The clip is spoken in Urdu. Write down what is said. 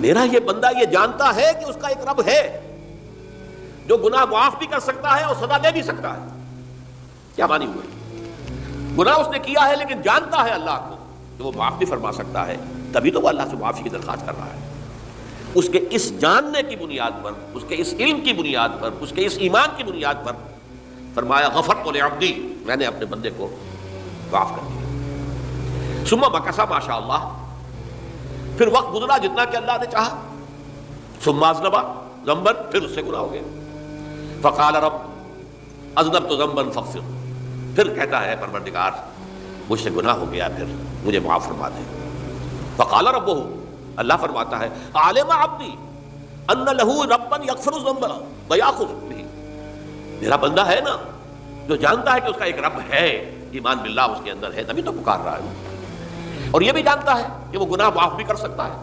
میرا یہ بندہ یہ جانتا ہے کہ اس کا ایک رب ہے جو گناہ معاف بھی کر سکتا ہے اور سزا دے بھی سکتا ہے. کیا معنی ہوئے؟ گناہ اس نے کیا ہے لیکن جانتا ہے اللہ کو کہ وہ معاف بھی فرما سکتا ہے, تبھی تو وہ اللہ سے معافی کی درخواست کر رہا ہے. اس کے اس جاننے کی بنیاد پر, اس کے اس علم کی بنیاد پر, اس کے اس ایمان کی بنیاد پر فرمایا غفرت لعبدی, میں نے اپنے بندے کو معاف کر دیا. ثم مکث ما شاء اللہ, پھر وقت گزرا جتنا کہ اللہ نے چاہا. ثم اذنب ذنبا, پھر اس سے گناہ ہو گیا. فقال رب اذنبت ذنبا فاغفر, پھر کہتا ہے پروردگار مجھ سے گناہ ہو گیا, پھر مجھے معاف فرما دے. فقال ربہ, اللہ فرماتا ہے عالم عبدی ان لہ ربا یغفر الذنب ویأخذ بہ, میرا بندہ ہے نا جو جانتا ہے کہ اس کا ایک رب ہے, ایمان باللہ اس کے اندر ہے, تبھی تو پکار رہا ہے. اور یہ بھی جانتا ہے کہ وہ گناہ معاف بھی کر سکتا ہے.